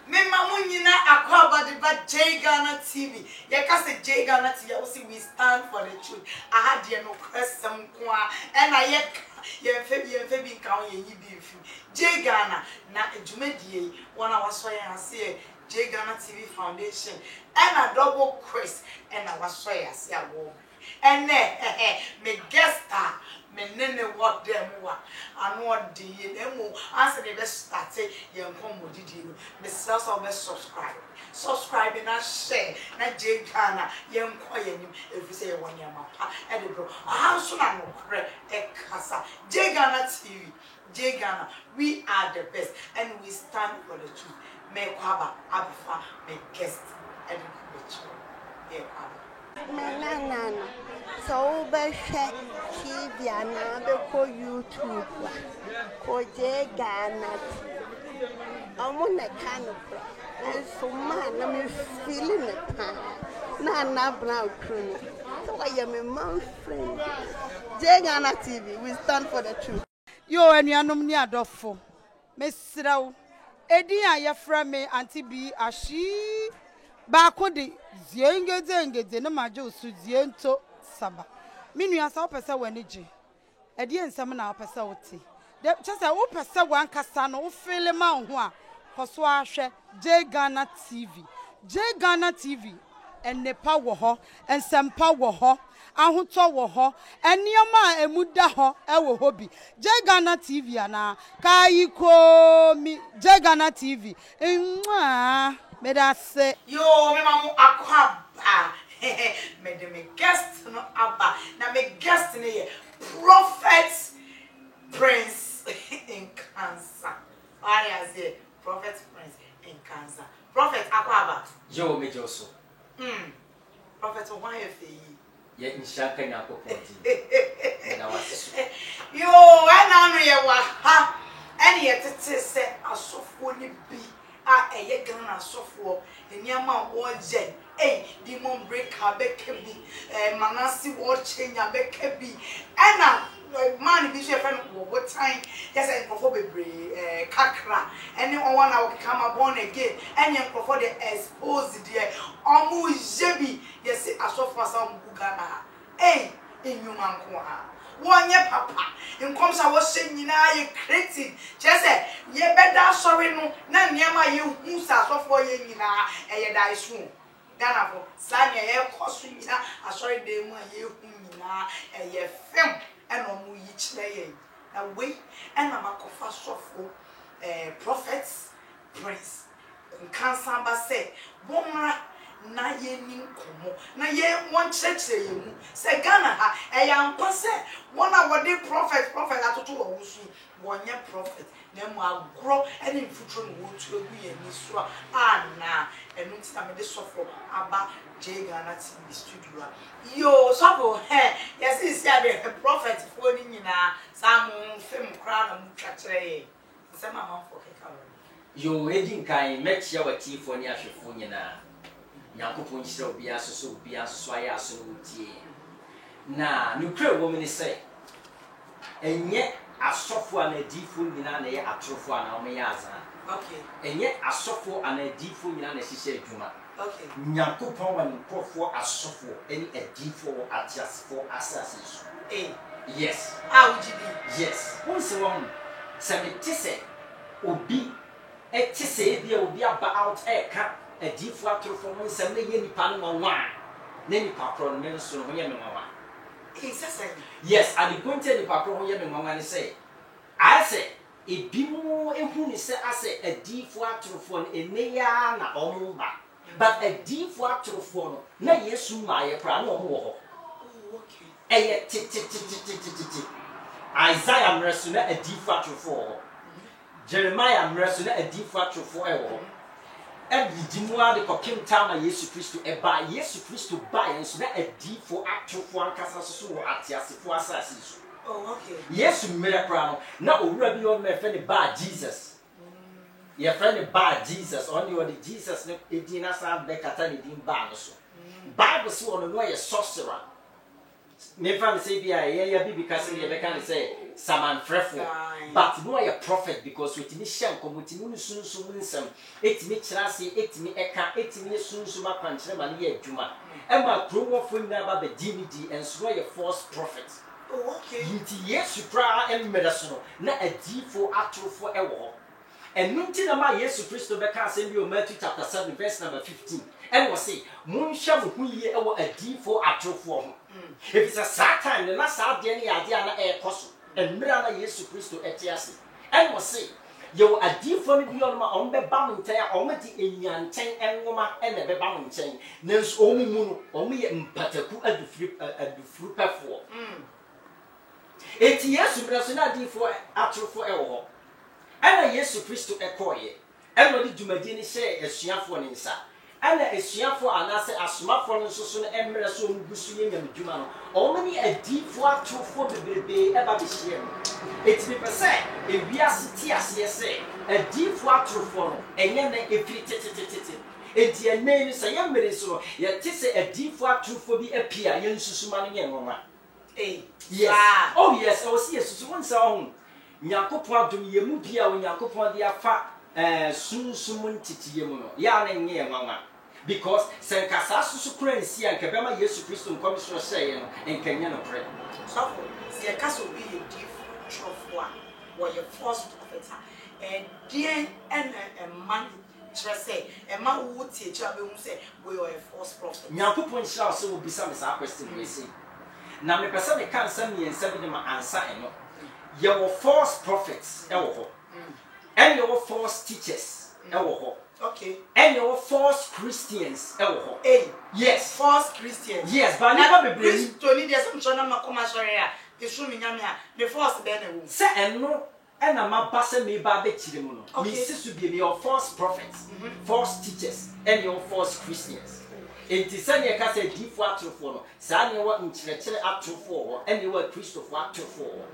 Me mamunyina akwaba de ba J Ghana TV. Ye ka say J Ghana TV, I will see we stand for the truth. I had the no question kwa and I ye mfe bi nka ye yi bi fi. J Ghana na edwumadie wona waso ye ase J Ghana TV Foundation and a double quest and I waso ye ase awo. And me guest star me nene what them wa anu odi emu answer the best start ye nkom odidi no me also be subscribe and share na J Ghana ye nko ye nim efi say ye won ye mapa e de bro so na no kre e kasa J Ghana TV J Ghana we are the best and we stand for the truth me kwaba abifa me guest e de bro ye kwaba Nana, so be check TV and be YouTube. Ko J Ghana. I'm on a can of and so man, I'm feeling it. Nana Brown crew. So I am a man's friend. J Ghana TV, we stand for the truth. Yo, and you are no near Dofo. Miss Rao, Eddie, I from me, Auntie B, Ashi. Bakodi zienge na majo su ziento saba minu asa opese wanije edi ensem na opese oti de chese opese wan kasa no o feel ma ho a koso ahwe J Ghana TV enepa wo ho ensempa wo ho ahoto wo ho enioma emuda ho e wo ho bi J Ghana TV ana kayiko mi J Ghana TV me da say yo me mamu akwaba me de me guest no aba na me guest ne ye Prophet Prince in Cancer. Why I say Prophet Prince in Cancer. Prophet akwaba yo me joso Prophet why you ye nshaka nya popoti na wasesu yo ana no ye wa ha ene ye tete se asofo ni bi eye Ghana sofo eniama wo je demon breaker bekebi manasi wo chenya bekebi ena man bi so friend wo time yes enkofo bebre kakra ene on na wo kama born again ene enkofo de expose there omu jebi yes asofo asam Ghana enyuma nko ha wonye papa nkom sa wo hye nyina ye creative chese ye beda sorry no na niam ye hu sa asofo ye nyina eye dai so Ghana for sanya ye koso nyina asori de mu ye hu nyina eye fem eno mu yi kire ye na we ena makofa sofo prophets Prince nkansa ba say bomra na ye nin komo na ye won church ye mu se Ghana ha e ya mpa se wona wodi prophet atoto wo wusu wonye prophet na mu agro ene mfutro no wotu egu ye ni so ana enu ti na me de sofo aba J Ghana TV studio yo sofo yes is ya the prophet for ni nyina sam film kra na mu twakere ye se ma man for keka yo edi nkan mechia wati fo ni ahwefo nyina Yakupon shiro biaso so biaso aya so tie na nukre wo me ni say enye asofo anadifo nyina na ye atrofo ana o me ya azan okay enye asofo anadifo nyina na hihye adwuma okay Yakupon wa nkofo asofo eni adifo atiasfo asase so yes awujibi yes once one se me tise obi etise bia obi aba out ka adifo atrofo no nsem na ye nipa no nwa na nipa kro no me so no ye me nwa yes and the point nipa kro ho ye me nwa ni say I say ebimu ehu ni say ase adifo atrofo no eneya na omba but adifo atrofo no na Yesu ma ye pra na omo ho okay eye ti Isaiah mresu na adifo atrofo ho Jeremiah mresu na adifo atrofo ho every dimwa de kopim time na Yesu Kristo eba Yesu Kristo ba yenso na adifo atrofo ankasa so wo atiasefo asase so okay Yesu miracle no na owura bi no me fe ne ba Jesus your friend ba Jesus only what Jesus no edina sa be kata ne din ba no so Bible say ono no ye sorcerer me fan say bia ya bibi kase ye be kan say saman frefo but no a prophet because witimi hye nkomotimi sunsun nsem etimi kirase etimi eka etimi sunsun akwankyere ma ne ye adwuma ema krowofo nyina ba be DVD enso ye false prophet. Oh, okay. Yiti Yesu pra emmedaso na adifo atrofo ewo. Enu nti na ma Yesu Kristo be ka asem bi o Matthew chapter 7 verse number 15. And was say, Munhya mo huye ewo adifo atrofo ho. If it's a Satan na sa de ne ade ana e koso. Emira na Yesu Kristo etiase. And was say, yo adifo no bi onma on be ba mo ntan on di enyanten enwoma e na be ba mo ntan. Nanso omu mu no on ye mpataku adufru pefo. Eti Yesu braso na adifo atrofo ewo ho. Ana Yesu Kristo ekoye. Eno di dwumadi ni hye asuafo ne nsa. Ana asuafo anase asomafo no so no emre so omugusu ye nyam dwuma no. Omani adifo atrofo bebrebe eba be hye no. Eti be pese ewiase ti ase se adifo atrofo no enye na efiri tetetetete. Enti ene ni se ye mmere so ye ti se adifo atrofo bi apia ye nsusuma no ye nwoma. Yes. Oh yes, I was here so one song. Nyankopon adom ye mu bia o Nyankopon de afa sunsumun titiye mu no. Ya na nye nwanwa. Because senkasa susu kura nsi anka bema Yesu Kristo nkomisho sey no enkanya no pre. So se kaso bi ye diff trofo a wo ye false prophet and den and a man say a man who teach you say we are a false prophet. Nyankopon hira so wo bisa me sa question we say. Na me pese me kan sam yen sabi de ma ansa eno. Ye were false prophets ewo ho. And you were false teachers ewo ho. Okay. And you were false Christians ewo ho. Yes, false Christians. Yes, but never be blessed to need some chona makoma sorry a. Esu mi nyamia the false den e wo. Se eno ena mabase me ba be chire mu no. Me sisu bi me your false prophets, false teachers and your false Christians. Enti sane ka se difo atrofo no. Sa ne wo nkyerechire atrofo ho, ene wo Christopher atrofo ho.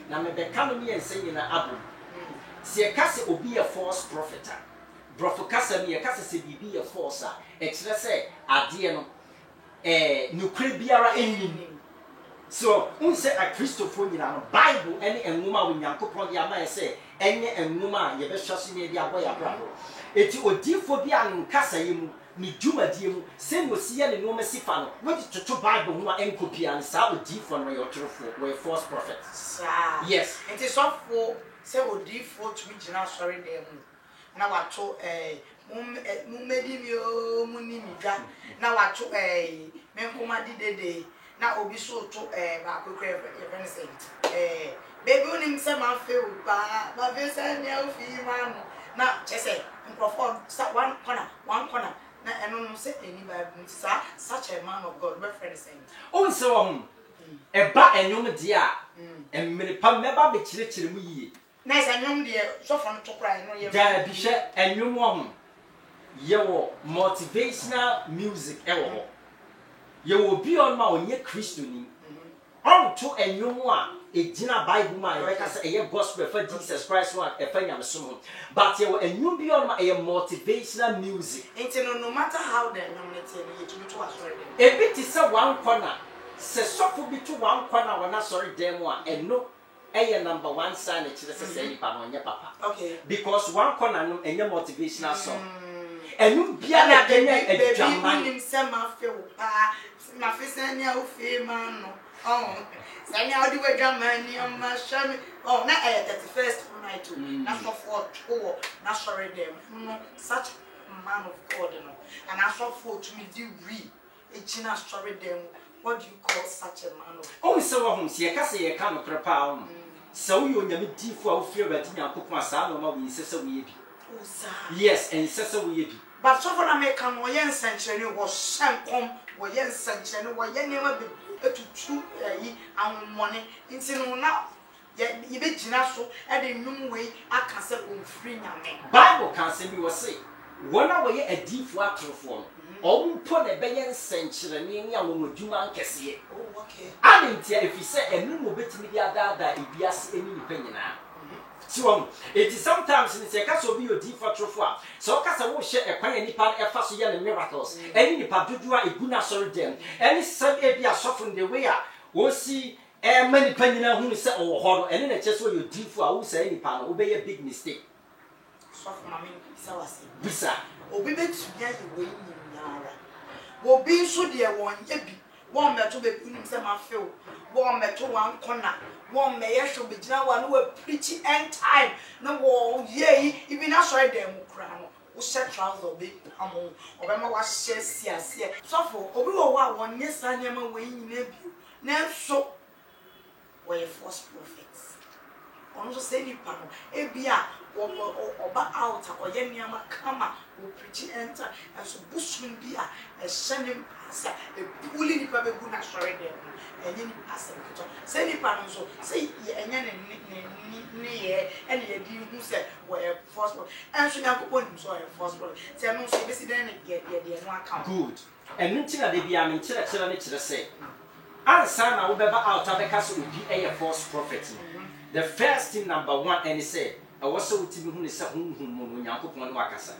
Na me be kanu me ense nyina abo. Se ka se obi a false prophet. Brofo kasa me ka se bibi a false a. E kire se ade no nukre biara ennim. So, unse a Christopher nyina no Bible ene enwuma wo Nyankopon de ama say enye enwuma ye be hwase ne dia boy abrabo. Eti odifo bi an kasa yemu ni dwumadie mu se no siya ne no masifa no wo di toto Bible ho a enkopia ne sa odifo no yo trofo we false prophets. Yes. Enti so for se odifo to gina sorry dem na wato mumedi mi o muni mi dwa na wato menkoma didede na obi so to ba kokre e friend say baby unim se ma fe o ba fe se ne o fi ma no na chese microphone one corner na eno no se eni Bible sa such a man of God reference saying o se wo e ba enyom dia emmere pa meba be kirekire mu yiye na se enyom dia so for no to cry no ye ja bi hye enyom wo ye wo motivational music e wo ye wo bi on ma onye Kristo ni on to enyom a ejina Bible ma ye ka say e gospel for Jesus Christ one e fa nyamso but ye wo enyom bi on ma e motivational music no matter how the nominate you to asori dem e bit is one corner se sofo bi to one corner wana sorry dem a eno eye number 1 sign e kire say ni pa no nye papa okay because one corner no enye motivational song enu bia na kenya edwaman nim se ma fe wo pa ma fe se nya o fe ma no se nya o di we dwaman ni ma shame na 31st night na so for to na sorry dem no such man of God no and I so for to me di we echina sorry dem what do you call such a man of God se wo hom se ka se ye ka no prepa so you nyame difo a wo fie ba ti Nyankopon asa no ma wo yisese wo ye bi yes and sese wo ye bi but so for na make am wo yen sanchere wo shankom wo yen sanchere wo yen nema be etutu yi anwonne nti no na ye be gina so e de nwum we aka se wo free nyame Bible can say bi wo say wona wo ye adifo atrofo ompo na be yen sanchere ni anwo dwuma nkese okay anentia efise enu mo betimi dia daada ebiase eni nipa nyina so it is sometimes in say kaso bi odi for trofo so kasa wo hye ekwan nipa e fa so ye miracles eni nipa dodoa eguna sorry dem eni sabe e bia sofo the way a wo si many penina who say oh hard and then just what you do for who say any pan obey a big mistake. So for mommy, so I say. Bisa. Obi bet to get away in Yara. Will be so dear one, yebi. One metal be putting some feel. One metal one corner. One mayor should be now one who preaching end time. No wall, yea, even I saw them crown. Who set trousers or big pamel, or Emma was shares here. So for Obi or one, yes, I never way in you. Now so. Were false prophets. Also say ni pano. Ebia oba out or yeniama kama will preach enter and so bushing bia a sending pastor a pulling the paper guna sorry them and then pastor. Say ni pano so say and ye who said were false prophets. And so now go on so false prophets. Say no so basi then get no account. Good. And nothing that they be I mean children say. Answer now over out of the castle will be a false prophet. The first thing number one, and he said, I was so to whom is a whom Yakupon Wakasa.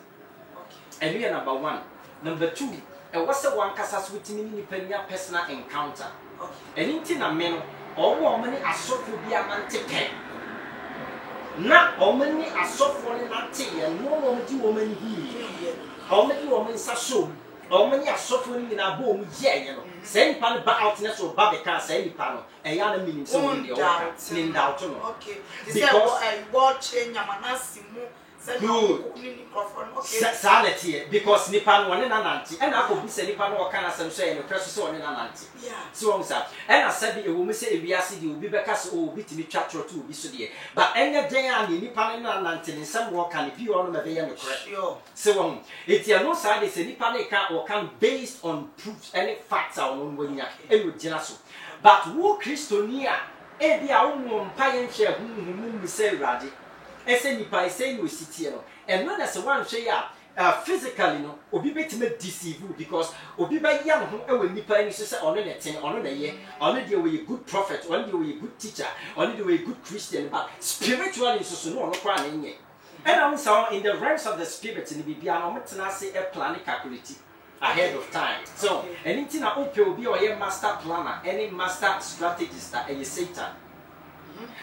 And we are number one. Number two, I was the one Casas with me personal encounter. And in a man or woman are so to be a man take. Not all many are so for an auntie and no woman here. How many women are so? How many are suffering in our home? Yeah, you know. Send pan back out in us or Babica, say panel, and yana meaning so in the doubt. Okay, because I watch in Yamanasimo. Good. Sanity, because Nipan one in an auntie, and I could be saying Nipan or can I say in the precious one in an auntie. Yeah, so on, sir. And I said, you will say, if we are seeing you, be because oh, be to be chat or two, be so dear. But any day, I need Nipan in an auntie, and some work can be on the day and the so on. It's your no side is a Nipanica or can based on proofs, any facts are on when you are with Genaso. But who Christonia, a be our own pioneer whom we say, Raddy. SNP by saying we sit here, and when as a one share physically, no, Obi bet me deceive you because Obi by young who will nipper and say on a 10 on a year, only the way a good prophet, only the way a good teacher, only the way a good Christian, but spiritually is so no crying yet. And also in the realms of the spirit in the Bibiano, I say a planning calculity ahead of time. So anything I hope will be a master planner, any master strategist that a Satan.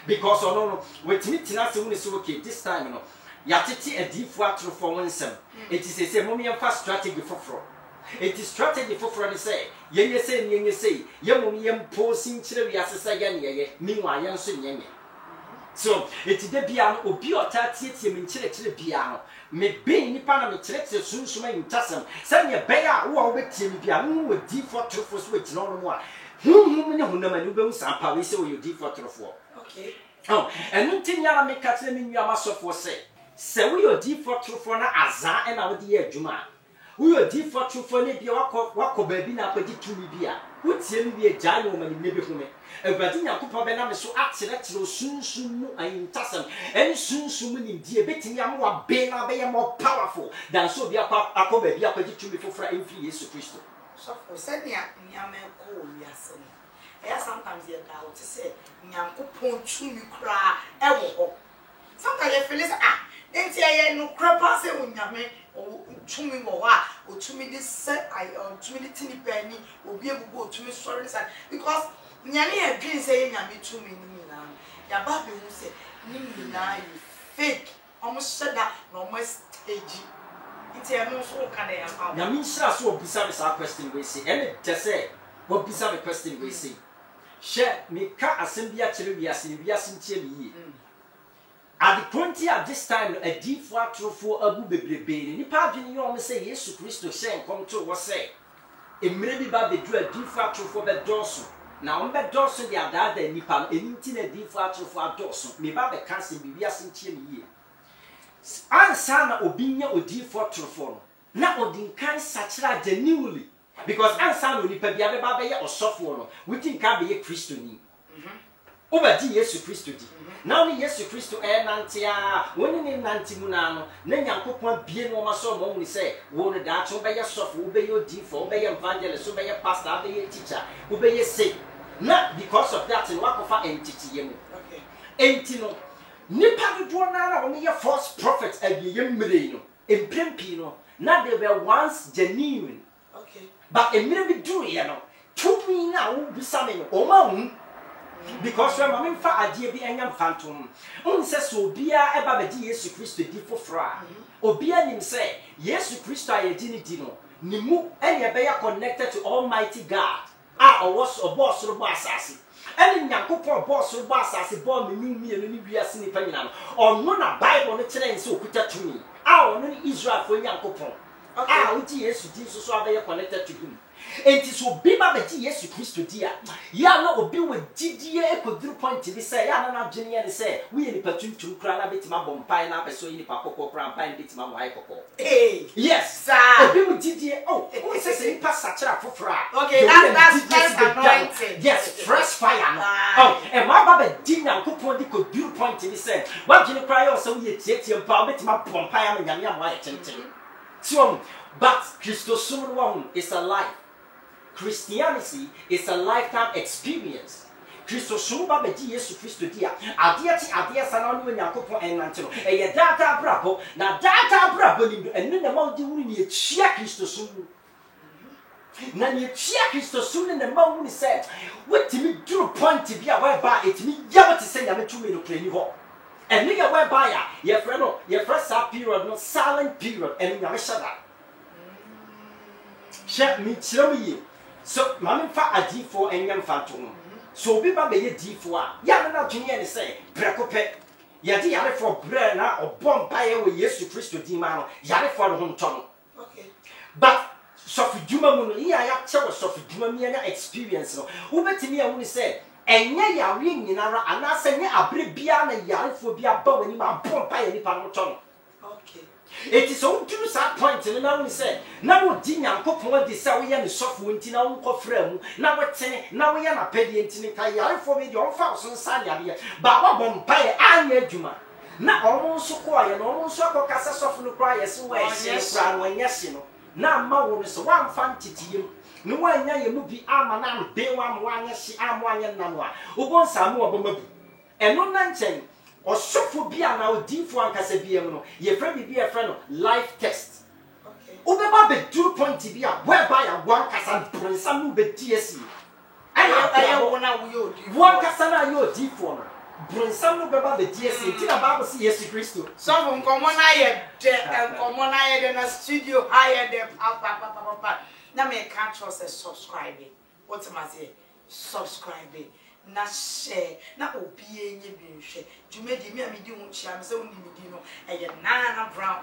Because no, with me, Tina is okay this time. You know, Yatiti a deep water for one sem. It is a mommy and fast strategy for fraud. It is strategy for fraud. Say, ye say, young young posing children as a say, meanwhile, young son. So it is the piano, or pure tati, in chile piano. May be in Panama, soon swing tassam. Send your bear who are with him piano with deep water for switch no more. Whom you don't sample, we say you deep water for. Okay. Oh, and nothing yara make cat in your muscle for say. Say we are deep for true for na azar and our dear Juma. We are deep for true for maybe walk baby na pedi to me beer. Would see me a giant woman in maybe home. A Badina Cooper Benam so accident soon in Tassam, and soon in dear betting more bela be more powerful than so be a papa baby up to me for influence to Christo. So for sending a young man call yes. Sometimes you doubt to say, Yanko Ponchu, you cry, ever. Sometimes you feel then say, no crap, I say, when Yame or Chumi or to me this set, I to me the tinny penny will be able to go to me sorry, because Yanni had been saying, Yami to me now. Yababi will say, Nina, you fake, almost said that no more stage. It's a no so kind of Yamisha so beside our question we see, and just say, what beside the question we see. Share me car assembly actually we are seeing ye. At the point at this time, a deep water for Abu Baby, ni pardon you almost say yes to Christo saying come to was say. It may be bad they do a deep water for the dorsal. Now on that dorsal the other nipa anything a deep water for a dorsal. Me baba can't be asking ye. Ansana obinya o deep water for na odin kan sachira genuinely. Because answer ni pe bia be ba be osofo no wetin ka be Christo ni obadi Yesu Christo di na oni Yesu Christo nante a woni ni nante mu na no na Nyankopon bie no ma so mo ni say wo ne da cho be ye sofo wo be ye odifo wo be ye evangelist wo be ye pastor wo be ye teacher wo be ye say na because of that no akofa entity ye mu okay enti no nipa do na oni ye false prophet abiye mmire no emprempi no na they were once genuine. Okay. But a minute do you know to me now be something o ma because when my fa adie bi enyam phantom on se so bia eba be di Yesu Kristo di fofra obia nim se Yesu Kristo ayedi di no nimu ene ebe ya connected to Almighty God boss ro boss asase ene nyankopon boss ro boss asase bo me mienu ni wiase ni pa nyina no ono na Bible no kire nse okuta tumi ono ni Israel fo nyankopon uti Yesu di so abe connected to him. And so be ba be Yesu Kristo dia ya na obi we didie ekoduru point bi say ya na adwene ye say we ni patuntum kra na betima bompai na peso yi pa kokko kra mpai betima mo ai kokko yes sir obi we didie we say pa sachira fofora okay that's anointing yes fresh fire no e ma ba be di nyankopon di koduru point bi say wa dwene kra yo say we tietie mpa betima bompai am nyame am ai tenten so but Christos is a life. Christianity is a lifetime experience. Christos ba be di Yesu Kristo dia. Adia sana no nyankopon enante no. E data brabo na data brabo ni enu na ma di wuni ni echia Christos na ni echia Christos na ma wuni say wetimi duru point bia whereby etimi yawo te say nyame tumi no klani ho. And nigga whereby your friend period no silent period and nyame shada. Share me tell me so mama fa adifo enyam fantom so bi ba be ye difo a ya na twene ne say prekope ya di yare for bre na obom paye we Yesu Kristo di ma no yare for no ntom okay but so fi djuma mu no ya chewo so fi djuma mi anya experience no wo betimi a wo ni say enye yare nyinara ana se nye abre bia na yare fo bia ba wani ma bom paye ni pa no tom okay. It is on to that point, and now we say, now dinner, Copon, the Sawian, soft winter, now Cofrem, now what ten, now we are a petty and for me, your thousand Sanya, but what bompire, I Juma. Now almost so quiet, almost so cassa soft no cry as well, yes, when yes, you know. Now, Mao is one fancy to you. No one, you will be arm and arm, be one, yes, I'm one and none. Who wants some more and no nonsense. Or so for be an out deep one Casabiano, ye friend be a friend life test. Okay. Ubeba be 2 point to be a whereby a one Cassan prince some be TSC. I one Cassana your deep one. Bring some beba the TSC, Tina Bible see Yesu Christo. Some common higher and common higher than a studio higher than papa. Now me can't trust a subscribing. What's my say? Subscribing. Na share na obi enye bi nhwe dwuma di mi amedi hu chia me se woni medi no eye Nana Brown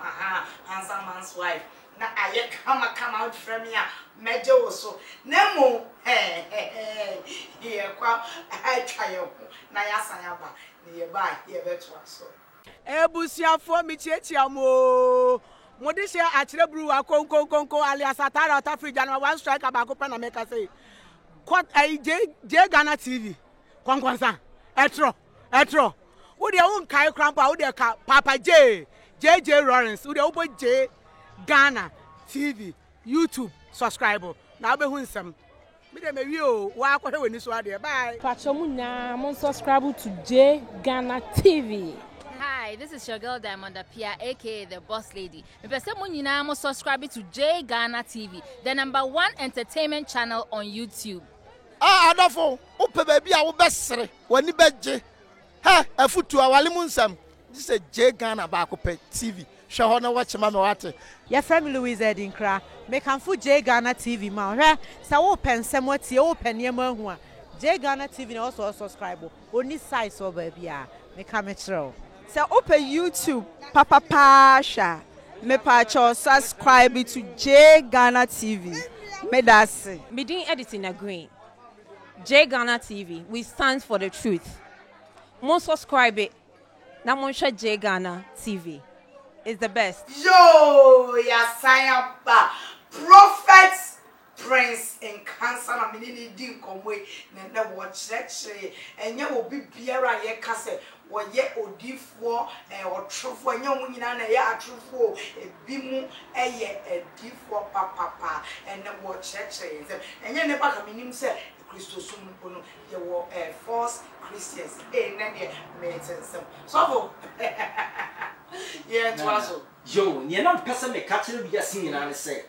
handsome man's wife na aye kama out from me a meje wo so na mo ye kwa atwa ye ho na ya san ya ba ne ye ba ye beto aso ebusiafo mi chiechia mo modise akire bru wa konkonkonko alias atara otafrija na one strike abako pa na make say J Ghana TV kwankwansa etro wo de won kai krampa wo de ka Papa JJ Lawrence wo de wo J Ghana TV YouTube subscribe na be hu nsem me de mewi o wa akwhwe wani so ade bye pachomu na mon subscribe to J Ghana TV. Hi, this is your girl Diamond Apia, aka the Boss Lady. If you are subscribe to J Ghana TV, the #1 entertainment channel on YouTube. Adofo, upe baby a wo besere, wani beje. Ha, afutu awale mu nsam. This is J Ghana Bakope TV. Hwe ho na watch mama wate. Your family Louise Edinkra, make am fu J Ghana TV ma. Hwe, sa wo pensem watie, wo peniema hu a. J Ghana TV na also subscribe. Oni size o baby a. Make am chiro. So open YouTube, Papa Pasha. Me pacho subscribe to J Ghana TV. Me dasi. Me doing editing agree. J Ghana TV, we stand for the truth. Mon subscribe it. Na mon share J Ghana TV. It's the best. Yo, ya sayamba. Prophet Prince in cancer na minini din komwe na watch lecture enye obi biara ye kase wo ye odifo otrofo enye wo nyina na ye atrofo ebi mu eye edifo papa and watch lecture enye ne ba ka minim se Christo sum no ye wo false Christians na de metensem so yeah twaso yo nye na pese me ka kire bia sin nyina ne se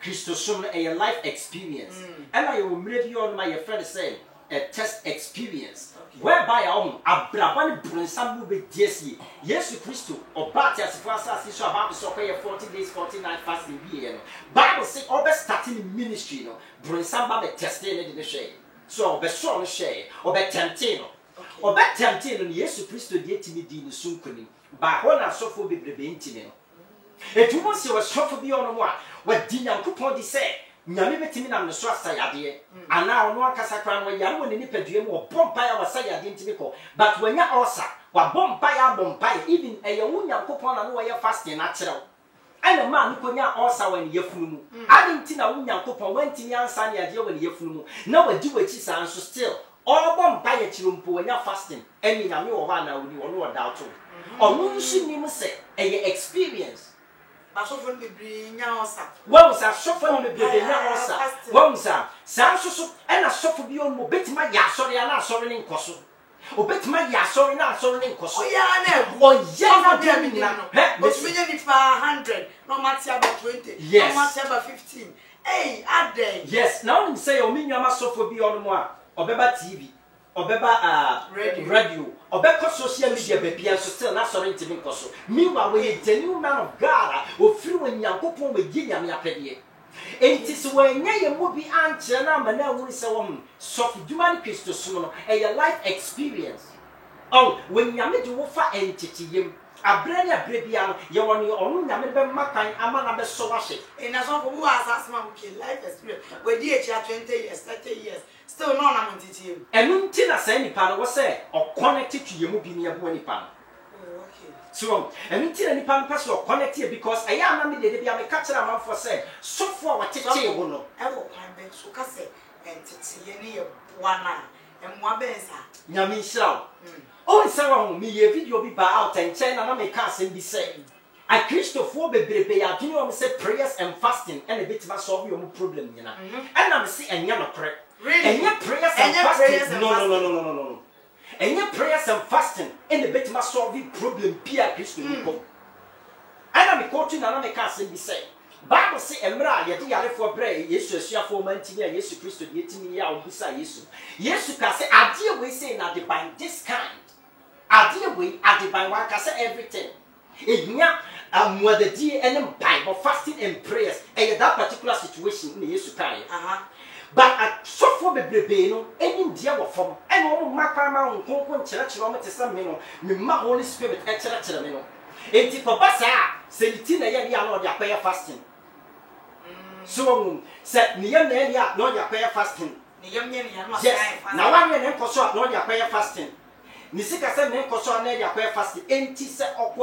Christosom a life experience. And I will review on my friend say a test experience. Whereby Abraham brings some movie DSE. Yes, Christo or Batias for us as about to suffer 40 days, 49 fasting year. Bible say over starting ministry, no, bring somebody testing in the shade. So be strong share or be tempting. Or be tempting and yes, Christo get to me in the soon couldn't. But when I suffer be preventing. If you want to see a suffer beyond what Dina Coupon say. Nyame betimi na nso asayade ana ono akasa kra no ya no ni paduam wo bompa ya wasayade ntimi ko but wanya osa wa bompa ya even eye wo nyankopon na no ye fasting na kirew ana ma no konya osa wani yefunu mu ade nti na wo nyankopon wantimi ansa ne ade wani yefunu mu na wadi wachi sa nso still all bompa ya kirumpo wanya fasting eni nyame wo ba na woni wo no doubt ono nso nim se eye experience. Basofon bebre nya osa. Wo sa sofon bebre nya osa. Wo sa soso e na sofo bi on mo betima ya sori na sori ne nkoso. Obetima ya sori na sori ne nkoso. Oya na ebu. Oya na bi na. Otumenya ni fa 100, no matter about 20, yes. No matter about 15. Hey, ade. Yes, now him say o mi nwa sofo bi on mo a obeba TV. Obeba radio obeka social media bebia so still na sorry ntimi nkoso meanwhile we genuine man of God ofiri we nyankopon we ginyame apede enti so we nya ye mu bi anche na ma na wuri se wo sofi duma ni Kristo so no e your life experience oh when nyame de wo fa entitiyem abrani abrebia no ye woni onu nyame be makan ama na be so wahye na so for who asasma okay life experience we di echa 20 years 30 years still no na montitiem enu nti na say nipa no wo say o connected to yemu bi ne ebo nipa no okay so enu nti na nipa no pass o connected because aya na me de bia me ka kira amanfo say so for what tete wo no e wo kan be so ka say entitiye ne ye boana emwa bensa nyame hiraw oh say wo me ye video bi ba out and China na me ka asem bi say a Christopher bebrebe ya dwene o me say prayers and fasting and a bit ma solve your problem nyina and na me say enya no correct. Really? And your prayers and fasting. No. And your prayers and fasting in the bit must solve the problem. Pierre Christian. And I'm quoting another castle. Be say, Bible say, Emra, yet the other for bread, yes, you are for Mantinia, yes, Christo, yet me out beside yes. Yes, you can say, I dear we say, not divine this kind. I dear we, I divine one can say everything. Ignya what the dear and Bible fasting and prayers and that particular situation in the yes, but at so for the no any dear of from and all Macama and Conquer Church to some men, my Holy Spirit at church. It's for Bassa, say Tina Yano, your prayer fasting. So said Niania, not your prayer fasting. Yes, now I'm an encoso, not your prayer fasting. Nisika said, Nencoso, not your prayer fasting. And she said, oh,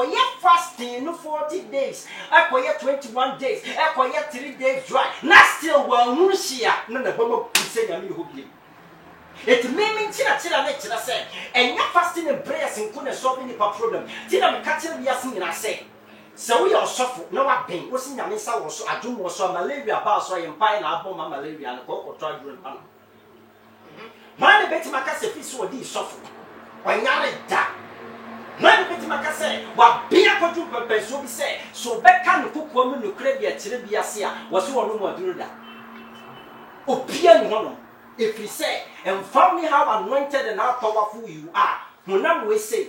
fasting, no 40 days. I quiet 21 days. I quiet 3 days dry. Not still well, Musia. None of them say, I mean, who be. It may mean Tina nature, say, and your fasting and prayers and couldn't solve any problem. Tina catching the asking, I say. So we are suffer. No, I've been. What's in your miss? I was so I do more so malaria about so I am buying a bomb malaria and a cock or try to run. Why the bet my case if it's what these suffer? Why not that? Why the bet my case? What be a quadruple so be say? So back can cook woman who crave your Chilibia was one more do that. Oh, Pian one. If you say, and found me how anointed and how powerful you are, when I will say,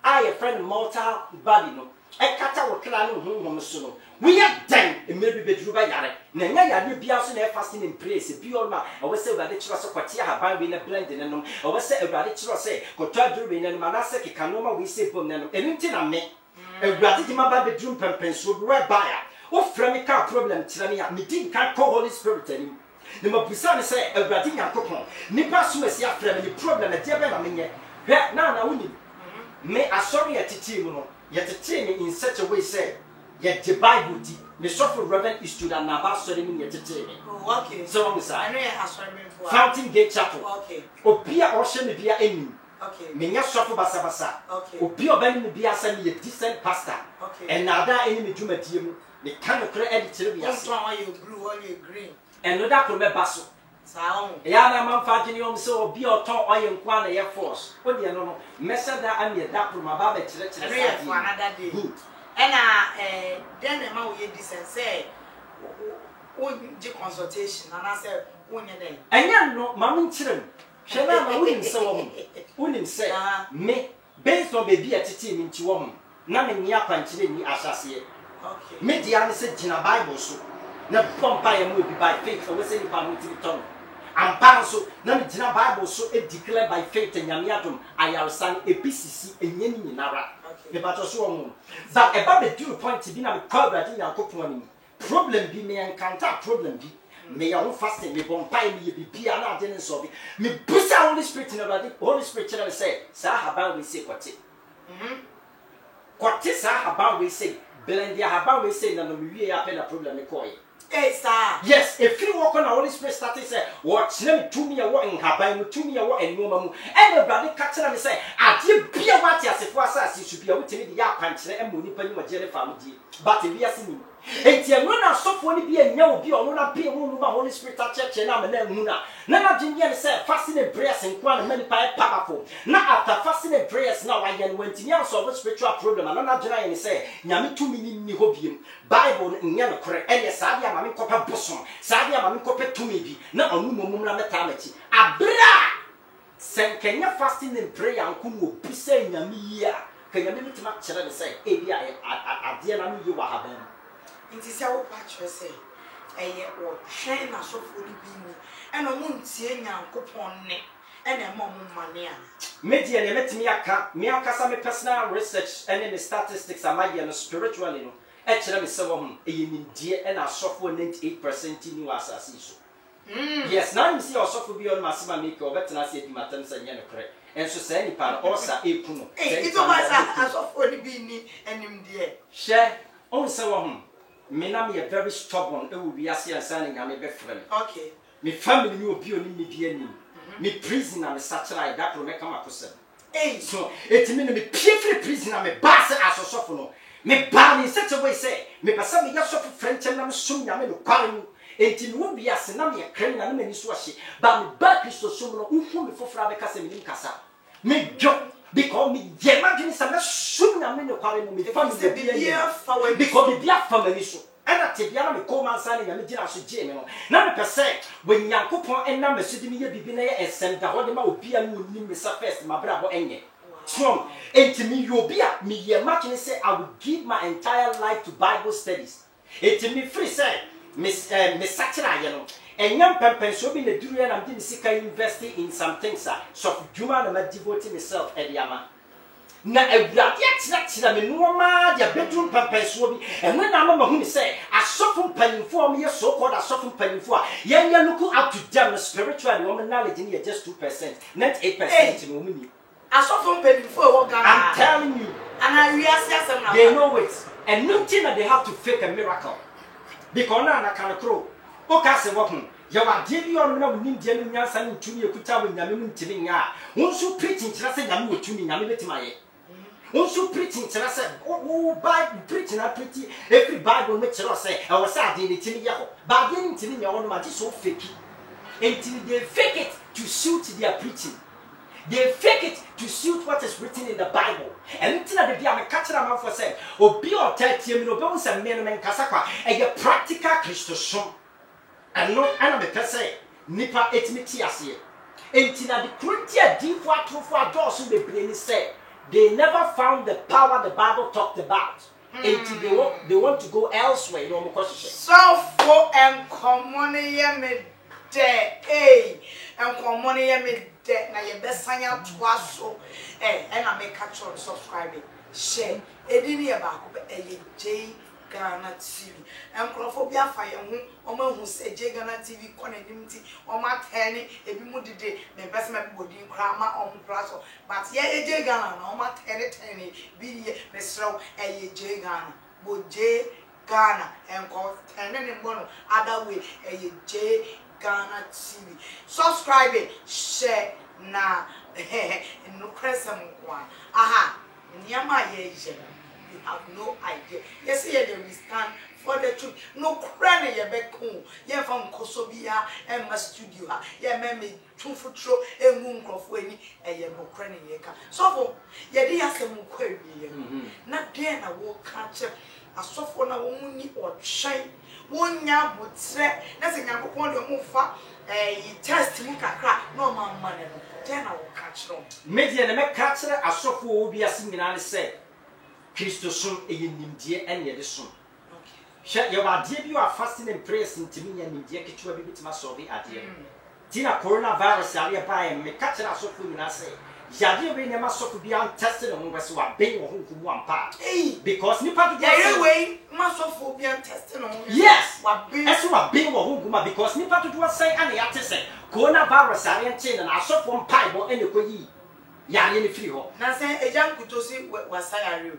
I a friend Malta Balino. I cut our clan home soon. We are done in maybe bedroom by Yare. Nanya, you be also fasting in praise. If you all my, I was say about the trust of Quatia, by being a blending and I was say about the trust, say, go try to be and Manasaki Canoma, we say, and anything I make. A gratitude my bedroom pens would wear buyer. Oh, Framica problem, Tirania, me didn't call Holy Spirit anymore. The Mopusana say, a gratitude coupon. Nipa Sumasia family problem at Diabella. Now, I wouldn't. May I sorry at Titimo. Yet the team in such a way say, yet the Bible, the software reverend is to the Nabas ceremony at the team. Oh, okay. So on the side. I know you have sermon for Fountain Gate Chapel. Okay. Opia Ocean Bia Amy. Okay. Menya Sofa Basabasa. Okay. Opia Ben Bia Sami, a decent pastor. Okay. And now that enemy Juma Dim, the kind of credit editor. Yes, why you blue or you green? And no doubt from the Basso. Yana man faginium so be or talk oil and quan air force. What do you know? Messa that I'm your dap from my barber church for another day. Good. And then the man will this and say, won di consultation and I said won ye dey enya no mam nkyerem hwe na ma wonim se wo wonim se me based on baby atete mi nti wo na me nya kwankyere ni asase okay me dia ne se gina bible so na pompa ye mo bi by faith we say ni pa mo ti ton ampa so na me gina bible so e declare by faith nyame adom ayarsan epicc enyeni nyinara me ba to so wo that e ba be due point bi na me kwa brade yakopon ani problem bi me encounter problem bi me ya fasting me bompai me bibia na ade ne so bi me busa Holy Spirit na brade Holy Spirit na say sa haban we say kwate kwate sa haban we say blend ya haban we say na no me wie ya pe na problem me koy sir. Yes, if you walk on the Holy Spirit started say, what name to me a what in Habai, to me a what and no and the brother catcher and say, I did be a what as if was as you should be able to the yap and say, and money penny my jelly family, but if we are seeing it, you run so for be a no be or not be a woman, Holy Spirit at church and I'm a Muna. None of Jinian said, fasting and prayers and quite many powerful. Now after fasting and prayers, now I went to young solve a spiritual problem, and I'm not denying say, Yami 2 million Nihobium, Bible in Yana correct, and yes, I am. Kopa bosom sadia ma kopa tumi bi na onu momum na metamati abra sen kenya fasting and prayer anko no bisa nyame yi a kenya me mitima kire ne say e bia ade na no yi wa haban nti se wo pa kire say eye wo hwen na sofo ni bi ni eno mo ntie nyankopon ne ena mo mane a media ne metimi aka me akasa me personal research and the statistics amaye no spiritually no e kire me se wo hum e yinidie e na sofo 98% ni wa asase so yes now you see osofo bi on masima make obetena se di matam se nye ne kre enso se ni pa osa ekuno ito masa asofo ni bi ni enim de she on se wo hum me na me very stubborn e wo wiase ansa ni nyame be frem okay me family ni obi oni me bi ani me prisoner me satellite that pro me come akosem so etimi me pie free prisoner me bass asosofo no me ba me such a way say me pasa me yasofo french na me sum nyame no kware mu enti no wiase na me kran na me ni so ahye ba me ba Kristo sum no unhu me fofora be kasa me nim kasa me dwo because me ye imagine say me sum nyame no kware mu me family be because me bia family so ana te bia na me ko man sa ne nyame gina so je me no na me pese when yankopon enna me sudi me ye bibi na ye esem da ho de ma obi a no nim me sa first ma bra bo enye strong me yobia me ye imagine say I would give my entire life to Bible studies me free say me satira ye no enyam pempen so bi na duru ya na me sika investing in some things so juma na ma devote myself ediama na awurade atira me no ma dia bedroom pempen so bi enwe na ma hu ni say asofo mpanimfo am ye so called asofo mpanimfo a ye look up to them spiritually woman knowledge ni just 2% net 8% no muni asofo mpanimfo e wo Ghana I'm telling you and we are asem na they know it and nothing that they have to fake a miracle because na kan kro o ka se wo hu ye wa de bi on na nim de no nyansa ni ntumi ekuta wo nyame mu ntimi nya won so preaching kira se nyame otumi nyame betima ye won so preaching kira se o Bible preaching na preach every Bible me kira se e wo sa de ni timi ye ho ba de ni timi nya wo no ma ji so fake until they fake it to suit their preaching. They fake it to suit what is written in the Bible. And until the be a catcher man for say, or be or 30 minutes, no bones and men and casacqua, and your practical Christian. And no enemy per se, nipa etmitias here. Until the Corinthian deep for doors who the brain say, they never found the power the Bible talked about. Until they want to go elsewhere. You know, so for and common me de and common me de na ye besanya twaso and I make catch on subscribing share edini e ba ko J Ghana TV and crophobia fire hu hu say J Ghana TV konanimti oma tani ebi mu dide me person me bodi nkra ma on plaso but ye J Ghana na oma tani bi ye me srow J Ghana bo J Ghana and ko tani ne bono other way J Ghana TV. Subscribe it, share na no crescent one. Aha, Nyama ye you have no idea. Yes, here we stand for the truth. No cranny ye beku. Ye from Kosobia and my studio. Ye me two foot throw a moon crop when ye no cranny ye can. So ye dear some query. Not then I will catch up. asofo na wo ni otwen wonya botre na se nyankopon de mo fa yi test mu kakra na o ma ne no tena wo ka kiro media na me ka kire asofo obi ase nyina ne se Kristo som eyenimdie ene ye de som hye ye wa de bi wa fasting and prayers ntimi nya nimdie ketewa bi bitima so bi ade tina coronavirus ari ba ye me ka kire asofo nyina se yade we ne masofo bi an test ne ho wese wa ben wo hunkumu ampa because nipa do yeah we masofo bi an test no yes wa ben eso wa ben wo hunkuma because nipa do say ane ya tese coronavirus ari nche na asofo mpa bo ene koyi yare ne firi ho na se ejam kutosi wa sayare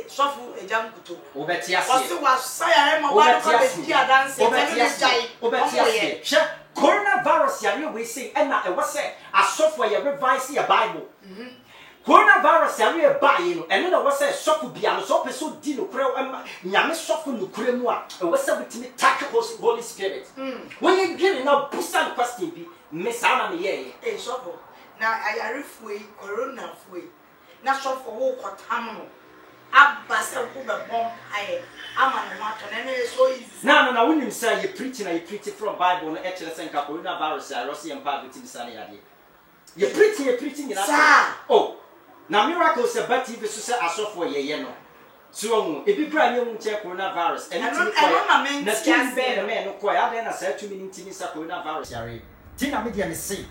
sofu ejam kuto obeti ase wasi wa sayare ma wa ko be di adanse obeti ase hye coronavirus yare we say na e wose asofo ye revise your bible coronavirus yare ba yi no ene na wose sofu bia no so peso di no kure nyame sofu no kure mu a e wose bitimi take holy spirit when you get na busan question bi mesana me ye sofu na ayare fuwe corona fuwe na sofu wo kotam no abase ko be bom aye ama no mato na na so easy na wonim say you preach from bible no e chere say nka coronavirus ya rose yempa bitimi sane yade you preaching ina oh na miracles about TV so say asofo ye no so mu ebi bra ne mu che coronavirus and na skin be na me no ko ya na say 2 minutes ntimi sa coronavirus yare ti na media me say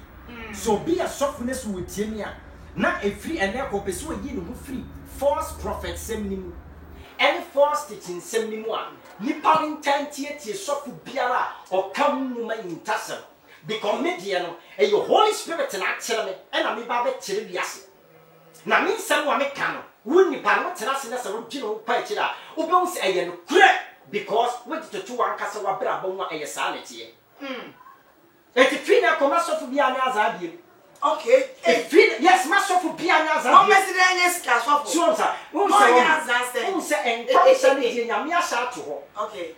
so be a softness with tiemia na e free and na ko peso yi no go free false prophet semnimu and false teaching semnimu a nipa intentie tie sofu biara o kam numa intasem because media no e your holy spirit na akere me e na me ba be kire biase na me nsem wa me ka no wonni pa no tena se na se wo gino pa kire a wo be wo se eye no kure because we to one kasa wa bra bo wa eye sa na tie eti free na ko masofu bia na azabie okay yes masofu bia na azabie no mesire nya ska sofu sure sir who say encourage me nyame asha to ho okay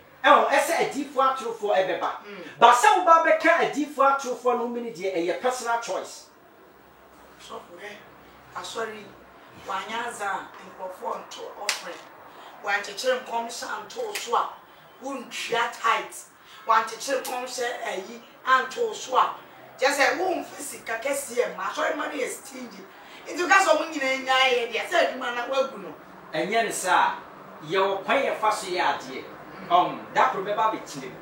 ese adifo atrofo ebeba ba sa wo ba beka adifo atrofo no mini de eye personal choice sofu sorry wanyaza microphone to offering wan chechere kom santo so a untwa tight wan chechere kom se ayi anto so a just say won physical kese ma sorry money is stingy into ka so mun nyina nya ye de say aduma na wagu no enye ne sa ye wo kwan ye fa so ye ade that remember be chile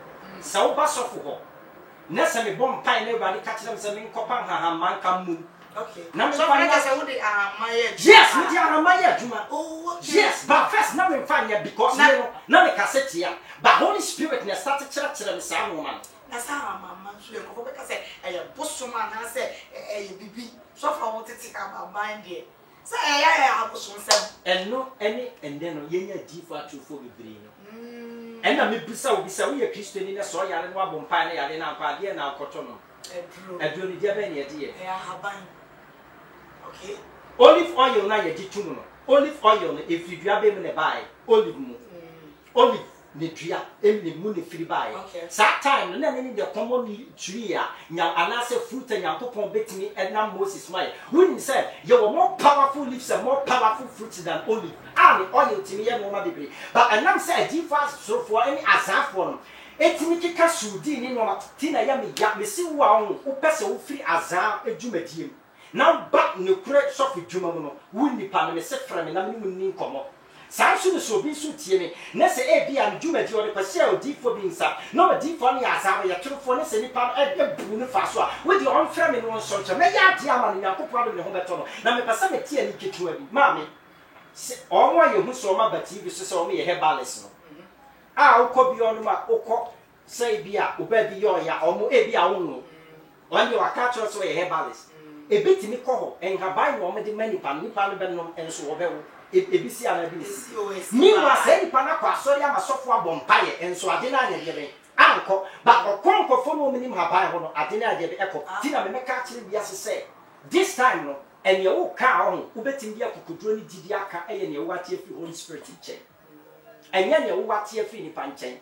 sa wo ba sofo ho na se me bom pan na ba de ka kire me se me nkopan ha man kam mu okay na me so fa na say wo de ahamaye yes me de ahamaye aduma oh okay yes but first na me fa nya because you know na me cassette ya but holy spirit na start kire me sa no man na sa mama so e ko be ka say e bosoma na say e bibi so fa wo tete ka ba mind there say e ya abosom sem enno ene ende no ye nya difa trufo bebre no enna me bisa wo ye kristoni na so yare no abom pa na yare na pa de na akoto no edro ni dia be na ye de ye haban okay olive oil na ye di tumu no olive oil no if you dua be me na buy olive mu olive ne dua emne mu ne firi buy that time no na ni the common tree a nya anase fruit nyankopon betimi na Moses mai when said you were more powerful leaves and more powerful fruits than olive and oil timi ye no ma bebre but anam say difference so for any azafo no etimi kika sudi ni no ma tina ya me si wa wo pese wo firi azan edwumadiem now back ne kure sofu dwuma mu no wonni pa me se frame na me munni komo sansu so bi so tie me na se e bia no dwumadi o de kwase o difo bi nsa no difo no ya azan ya trofo ne se ni pa e bu ne fa so a we di on frame no so nche na ya dia ma ne yakopro ne ho beto no na me pese me tie ni ketua bi ma me o mo ye hu so ma bati bi so se o me ye herbalist no ukọ bi onu ma ukọ say bia obabi yo ya omo e bia wo no onye waka cho so ye herbalist e betimi kọ ho enhaban no omede manipa nipa no benom enso wo bewo ebisi ana bi si mi wa say nipa na kwa so ya masofo abompaye enso ade na anya de anko ba okonko fo no minim haban ho no ade na ade be eko ti na me meka kire bia se say this time no enye wo ka ho ubetimi bia kokuduro ni didi aka eye ne wo atie fi Holy Spirit che enya ne wo atie fi ni panchen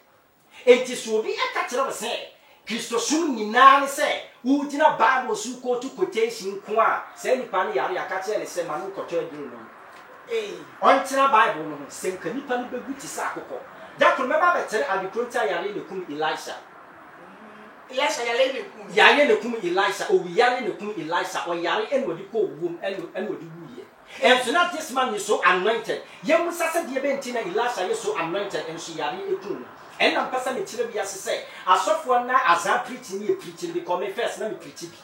enti so bi eka kire wo say Kristo sum nyina ne say wo gina Bible su ko to quotation ko a say nipa ne yare aka kire ne say manu koto aduro no ɔntena bible no ho sɛ nka nipa no bɛgu ti sɛ akokɔ dakoro mɛba bɛkyerɛ adekronta yare ne kum elisha yare ne kum elisha owi yare ne kum elisha ɔyare ɛna ɔde kɔ owuom ɛna ɔde wuiɛ ɛnso na this man is so anointed yɛmu sasɛ deɛ bɛnti na elisha yɛ so anointed ɛnso yare ɛkum no ɛna mpɛ sɛ mekyerɛ bi ase sɛ asɔfoɔ na azan preaching ne yɛ preaching bi kɔ me first na me preaching bi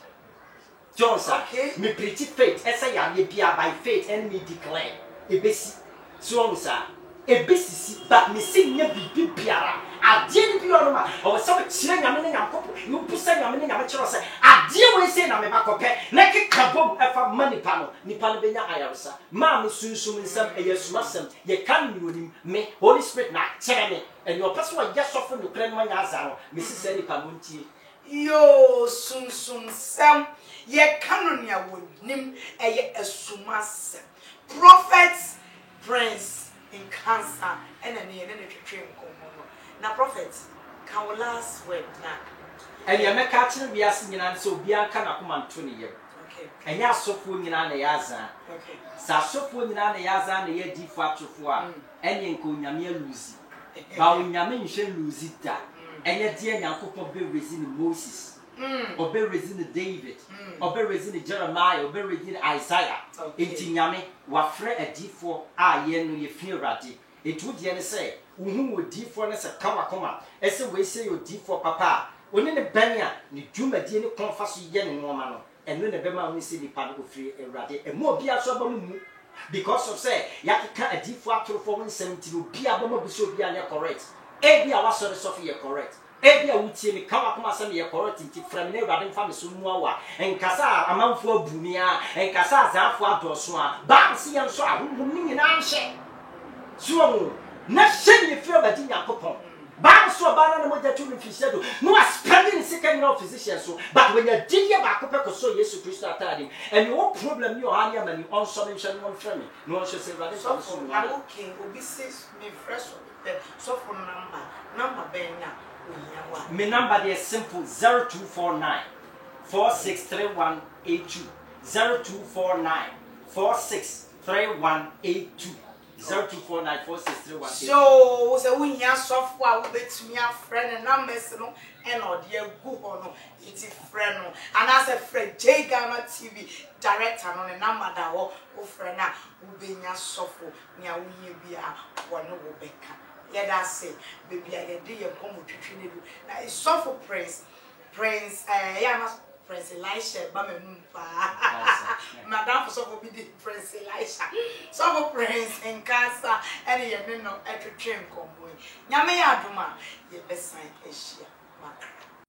Johnson, me preach faith. Esa ya ye bia by faith and me declare. Ebesi, so sir. Ebesi, but me sing ye bibi biara. Adie bi ono ma. O se we kire nyame ne nyakopo. You pusa nyame ne nyame kire se. Adie we say na me ba kope. Na ke kabom efa mani pa no. Nipa no benya ayarsa. Ma me sunsum nsam eyesumasem. Ye kan ni onim me Holy Spirit na kire me. And your person wa yeso fo no kire no nya azaro. Me sise nipa no ntie. Yo sunsum sam ye kanonia wonim eye esumasem prophet prince in cancer ene ne twetwe nkomo na prophet can we last word na and ye meka kire biase nyina nso obi anka na koma nto ne yem okay enya asofo nyina na yaza okay sa asofo nyina na yaza na ye difo atofo a enye nko nyame aluzi ba onyame nhwe luzi da enye die nyankopon be resini Moses obe resini David obe resini Jeremiah obe resini Isaiah enti nyame wafre adifo a ye no ye fiorade etu die ne se uhu odifo ne se kawakoma ese we se odifo papa oni ne banya ne dwumadie ne konfa so ye ne nwoma no eno ne bema ho se nipa no ofiri erade emo obi aso ba mu because of say yakeka adifo atorofo mo nsɛmti obi abama buso obi anya correct ebi a wasɔre sɔfo yɛ correct ebi a wutie me kawa koma sɛ me yɛ correct nti from ne Awurade mfa me so mu awa nkasa amanfo abumia nkasa azafo adɔso a ba se yɛn so a honhom ne nyinaa nhyɛ so na hyɛ ne fira badi Nyankopɔn ba so ba na mo gya tu ne fihyɛ do no a spending second no physician so but when you did ya ba ko pɛ ko so Yesu Kristo atade and your problem you ha ya mani on so me hwɛ no mfrɛ me no hwɛ sɛ Awurade so so I okay obi says me fresh so for number benya my number is simple 0249 463182 0249 463182 0249 463182 so we hear software we betumi a friend and numbers no and or the go no it's friend no and as a friend J Ghana TV director no the number that wo friend na wo benya software nia wo ye bia wo no wo beka let us say baby I dey your come twetwe ne bi na software prince yeah Prince Elisha Bamempa Madame for so be the Prince Elisha so Prince in casa and ye no etwetwe nkombo nyame ya adoma ye besan ehia makra